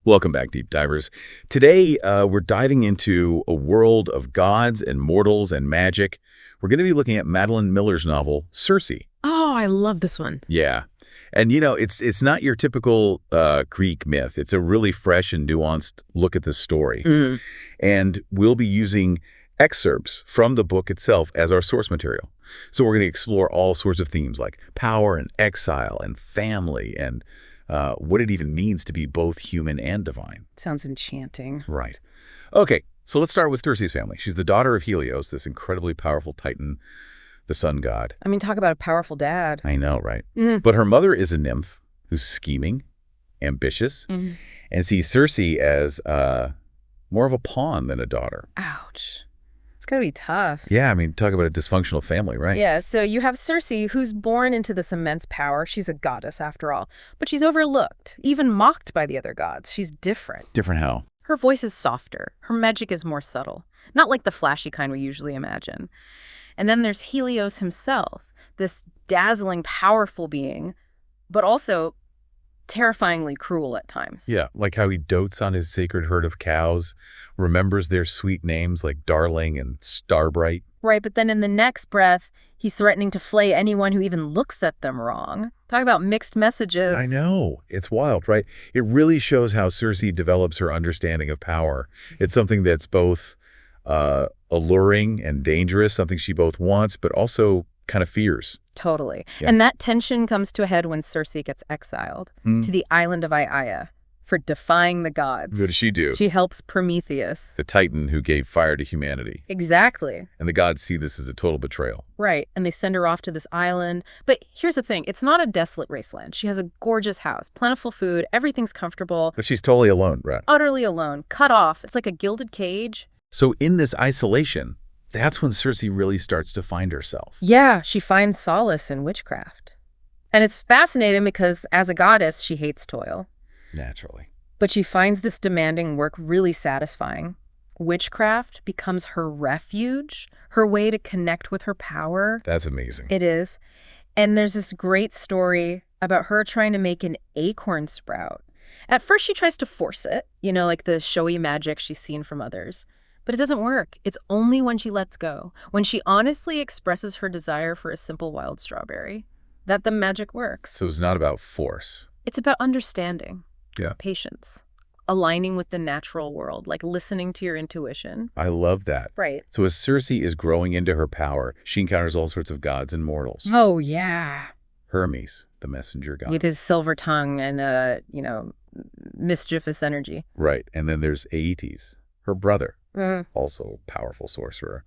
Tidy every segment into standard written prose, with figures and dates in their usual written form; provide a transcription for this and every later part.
Welcome back, Deep Divers. Today, we're diving into a world of gods and mortals and magic. We're going to be looking at Madeline Miller's novel, Circe. Oh, I love this one. Yeah. And, it's not your typical Greek myth. It's a really fresh and nuanced look at the story. And we'll be using excerpts from the book itself as our source material. So we're going to explore all sorts of themes like power and exile and family and what it even means to be both human and divine. Sounds enchanting. Right. Okay, so let's start with Circe's family. She's the daughter of Helios, this incredibly powerful titan, the sun god. I mean, talk about a powerful dad. I know, right? But her mother is a nymph who's scheming, ambitious, and sees Circe as more of a pawn than a daughter. Ouch. It's gotta be tough. Yeah, I mean, talk about a dysfunctional family, right? Yeah, so you have Circe, who's born into this immense power. She's a goddess, after all. But she's overlooked, even mocked by the other gods. She's different. Different how? Her voice is softer. Her magic is more subtle. Not like the flashy kind we usually imagine. And then there's Helios himself, this dazzling, powerful being, but also terrifyingly cruel at times. Yeah, like how he dotes on his sacred herd of cows, remembers their sweet names like Darling and Starbright. Right, but then in the next breath, he's threatening to flay anyone who even looks at them wrong. Talk about mixed messages. I know. It's wild, right? It really shows how Circe develops her understanding of power. It's something that's both alluring and dangerous, something she both wants, but also kind of fears. Totally. Yeah. And that tension comes to a head when Circe gets exiled to the island of Aiaia for defying the gods. What does she do? She helps Prometheus. The titan who gave fire to humanity. Exactly. And the gods see this as a total betrayal. Right. And they send her off to this island. But here's the thing. It's not a desolate wasteland. She has a gorgeous house, plentiful food, everything's comfortable. But she's totally alone, right? Utterly alone, cut off. It's like a gilded cage. So in this isolation, that's when Circe really starts to find herself. Yeah, she finds solace in witchcraft. And it's fascinating because as a goddess, she hates toil. Naturally. But she finds this demanding work really satisfying. Witchcraft becomes her refuge, her way to connect with her power. That's amazing. It is. And there's this great story about her trying to make an acorn sprout. At first, she tries to force it, like the showy magic she's seen from others. But it doesn't work. It's only when she lets go, when she honestly expresses her desire for a simple wild strawberry, that the magic works. So it's not about force. It's about understanding, Yeah. patience, aligning with the natural world, like listening to your intuition. I love that. Right. So as Circe is growing into her power, she encounters all sorts of gods and mortals. Oh, yeah. Hermes, the messenger god. With his silver tongue and, mischievous energy. Right. And then there's Aeetes, her brother, also a powerful sorcerer,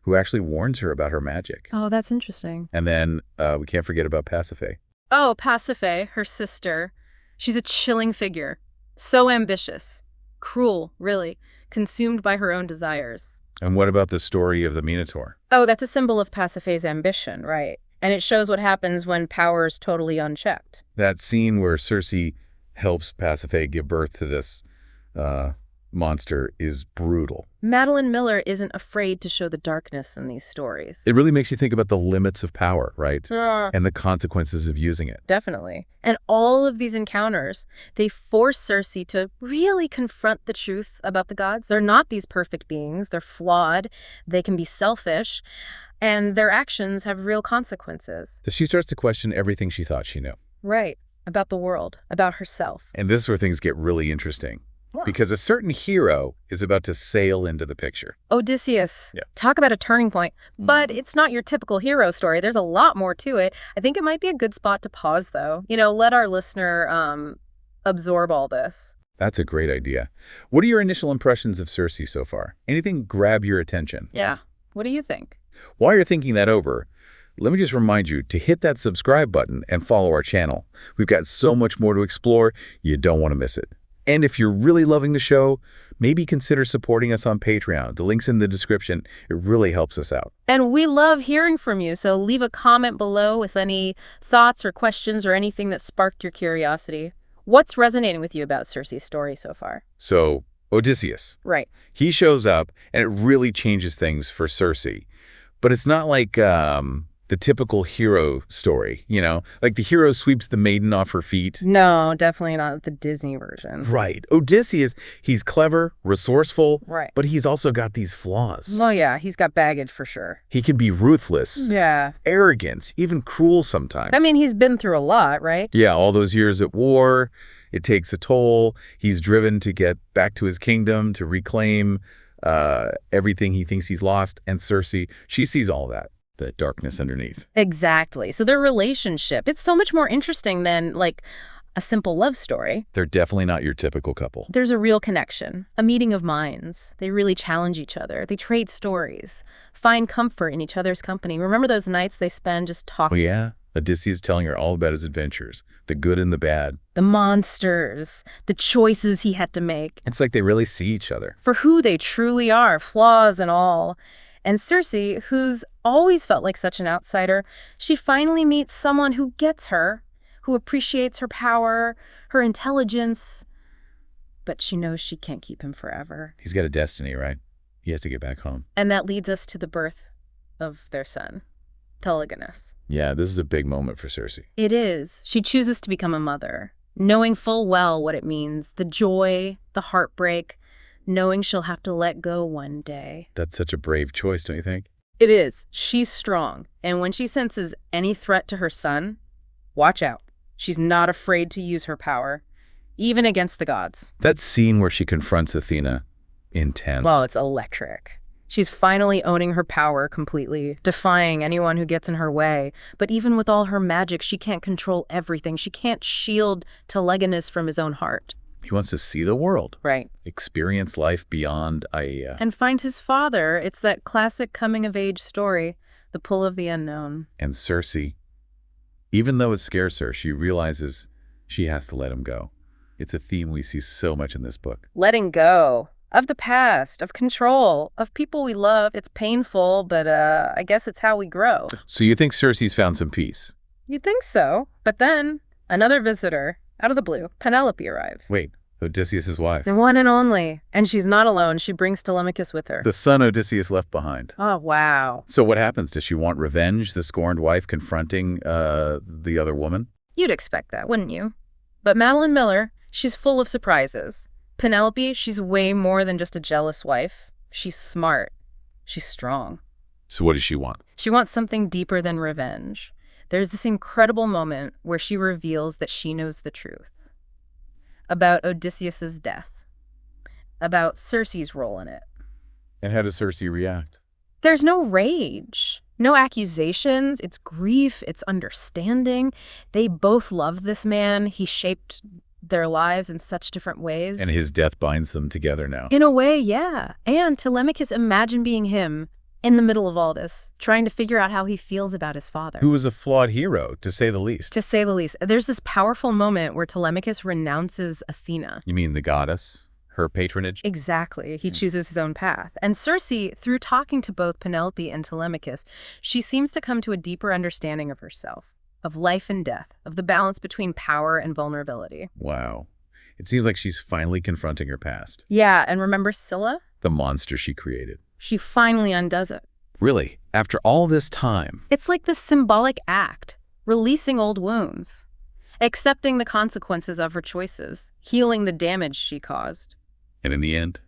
who actually warns her about her magic. Oh, that's interesting. And then we can't forget about Pasiphae. Oh, Pasiphae, her sister. She's a chilling figure. So ambitious. Cruel, really. Consumed by her own desires. And what about the story of the Minotaur? Oh, that's a symbol of Pasiphae's ambition, right. And it shows what happens when power is totally unchecked. That scene where Circe helps Pasiphae give birth to this monster is brutal. Madeline Miller isn't afraid to show the darkness in these stories. It really makes you think about the limits of power, right? Yeah. And the consequences of using it. Definitely. And all of these encounters, they force Circe to really confront the truth about the gods. They're not these perfect beings. They're flawed. They can be selfish. And their actions have real consequences. So she starts to question everything she thought she knew. Right. About the world. About herself. And this is where things get really interesting. Yeah. Because a certain hero is about to sail into the picture. Odysseus. Yeah. Talk about a turning point. But it's not your typical hero story. There's a lot more to it. I think it might be a good spot to pause, though. Let our listener absorb all this. That's a great idea. What are your initial impressions of Circe so far? Anything grab your attention? Yeah. What do you think? While you're thinking that over, let me just remind you to hit that subscribe button and follow our channel. We've got so much more to explore, you don't want to miss it. And if you're really loving the show, maybe consider supporting us on Patreon. The link's in the description. It really helps us out. And we love hearing from you, so leave a comment below with any thoughts or questions or anything that sparked your curiosity. What's resonating with you about Circe's story so far? So, Odysseus. Right. He shows up, and it really changes things for Circe. But it's not like the typical hero story, like the hero sweeps the maiden off her feet. No, definitely not the Disney version. Right. Odysseus, he's clever, resourceful, Right. but he's also got these flaws. Well, yeah, he's got baggage for sure. He can be ruthless, Yeah. arrogant, even cruel sometimes. I mean, he's been through a lot, right? Yeah, all those years at war, it takes a toll. He's driven to get back to his kingdom, to reclaim everything he thinks he's lost. And Circe, she sees all that. The darkness underneath. Exactly. So their relationship, it's so much more interesting than like a simple love story. They're definitely not your typical couple. There's a real connection, a meeting of minds. They really challenge each other. They trade stories, find comfort in each other's company. Remember those nights they spend just talking? Oh, yeah. Odysseus telling her all about his adventures, the good and the bad. The monsters, the choices he had to make. It's like they really see each other. For who they truly are, flaws and all. And Circe, who's always felt like such an outsider, she finally meets someone who gets her, who appreciates her power, her intelligence. But she knows she can't keep him forever. He's got a destiny, right? He has to get back home. And that leads us to the birth of their son, Telegonus. Yeah, this is a big moment for Circe. It is. She chooses to become a mother, knowing full well what it means, the joy, the heartbreak, knowing she'll have to let go one day. That's such a brave choice, don't you think? It is. She's strong. And when she senses any threat to her son, watch out. She's not afraid to use her power, even against the gods. That scene where she confronts Athena, intense. Well, it's electric. She's finally owning her power completely, defying anyone who gets in her way. But even with all her magic, she can't control everything. She can't shield Telegonus from his own heart. He wants to see the world. Right. Experience life beyond Aiaia. And find his father. It's that classic coming-of-age story, the pull of the unknown. And Circe, even though it scares her, she realizes she has to let him go. It's a theme we see so much in this book. Letting go. Of the past, of control, of people we love. It's painful, but I guess it's how we grow. So you think Circe's found some peace? You'd think so. But then, another visitor, out of the blue, Penelope arrives. Wait, Odysseus' wife. The one and only. And she's not alone. She brings Telemachus with her. The son Odysseus left behind. Oh, wow. So what happens? Does she want revenge, the scorned wife confronting the other woman? You'd expect that, wouldn't you? But Madeline Miller, she's full of surprises. Penelope, she's way more than just a jealous wife. She's smart. She's strong. So what does she want? She wants something deeper than revenge. There's this incredible moment where she reveals that she knows the truth. About Odysseus's death. About Circe's role in it. And how does Circe react? There's no rage, no accusations. It's grief, it's understanding. They both love this man. He shaped their lives in such different ways. And his death binds them together now. In a way, yeah. And Telemachus, imagine being him in the middle of all this, trying to figure out how he feels about his father. Who was a flawed hero, to say the least. To say the least. There's this powerful moment where Telemachus renounces Athena. You mean the goddess? Her patronage? Exactly. He chooses his own path. And Circe, through talking to both Penelope and Telemachus, she seems to come to a deeper understanding of herself, of life and death, of the balance between power and vulnerability. Wow. It seems like she's finally confronting her past. Yeah, and remember Scylla? The monster she created. She finally undoes it. Really? After all this time? It's like this symbolic act, releasing old wounds, accepting the consequences of her choices, healing the damage she caused. And in the end,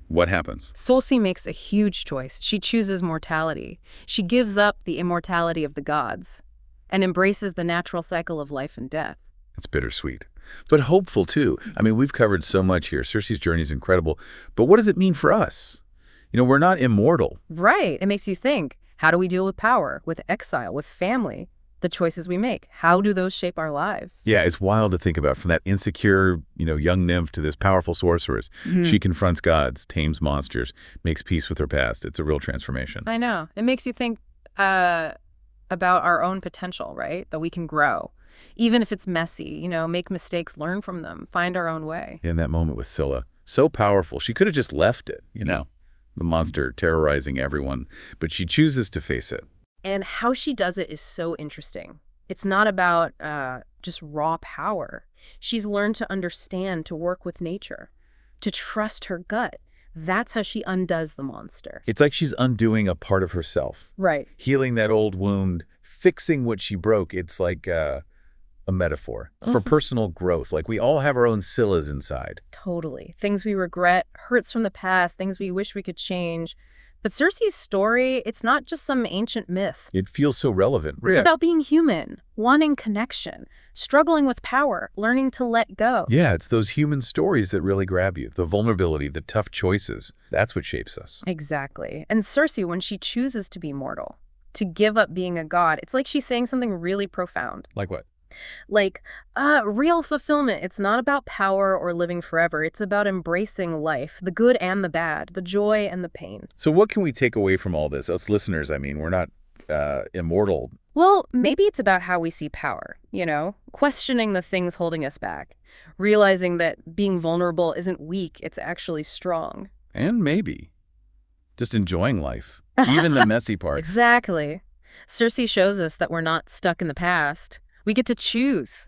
what happens? Circe makes a huge choice. She chooses mortality. She gives up the immortality of the gods and embraces the natural cycle of life and death. It's bittersweet, but hopeful too. I mean, we've covered so much here. Circe's journey is incredible, but what does it mean for us? We're not immortal. Right. It makes you think, how do we deal with power, with exile, with family, the choices we make? How do those shape our lives? Yeah, it's wild to think about. From that insecure, young nymph to this powerful sorceress. She confronts gods, tames monsters, makes peace with her past. It's a real transformation. I know. It makes you think about our own potential, right? That we can grow. Even if it's messy, make mistakes, learn from them, find our own way. In that moment with Scylla, so powerful. She could have just left it, the monster terrorizing everyone, but she chooses to face it. And how she does it is so interesting. It's not about just raw power. She's learned to understand, to work with nature, to trust her gut. That's how she undoes the monster. It's like she's undoing a part of herself, Right. healing that old wound, fixing what she broke. It's like a metaphor for personal growth. Like we all have our own Scyllas inside. Totally. Things we regret, hurts from the past, things we wish we could change. But Circe's story, it's not just some ancient myth. It feels so relevant. It's about being human, wanting connection, struggling with power, learning to let go. Yeah, it's those human stories that really grab you. The vulnerability, the tough choices. That's what shapes us. Exactly. And Circe, when she chooses to be mortal, to give up being a god, it's like she's saying something really profound. Like what? Like, real fulfillment. It's not about power or living forever. It's about embracing life, the good and the bad, the joy and the pain. So what can we take away from all this? Us listeners, I mean, we're not immortal. Well, maybe it's about how we see power, questioning the things holding us back, realizing that being vulnerable isn't weak, it's actually strong. And maybe just enjoying life, even the messy parts. Exactly. Circe shows us that we're not stuck in the past. We get to choose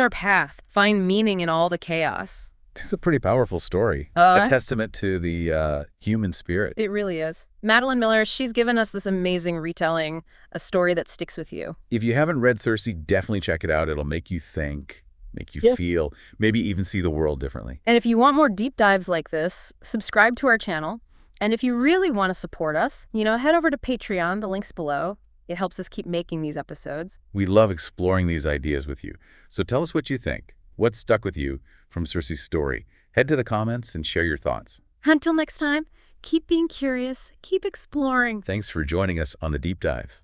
our path, find meaning in all the chaos. It's a pretty powerful story. A testament to the human spirit. It really is. Madeline Miller, she's given us this amazing retelling, a story that sticks with you. If you haven't read Circe, definitely check it out. It'll make you think, make you feel, maybe even see the world differently. And if you want more deep dives like this, subscribe to our channel. And if you really want to support us, head over to Patreon, the link's below. It helps us keep making these episodes. We love exploring these ideas with you. So tell us what you think. What stuck with you from Circe's story? Head to the comments and share your thoughts. Until next time, keep being curious, keep exploring. Thanks for joining us on The Deep Dive.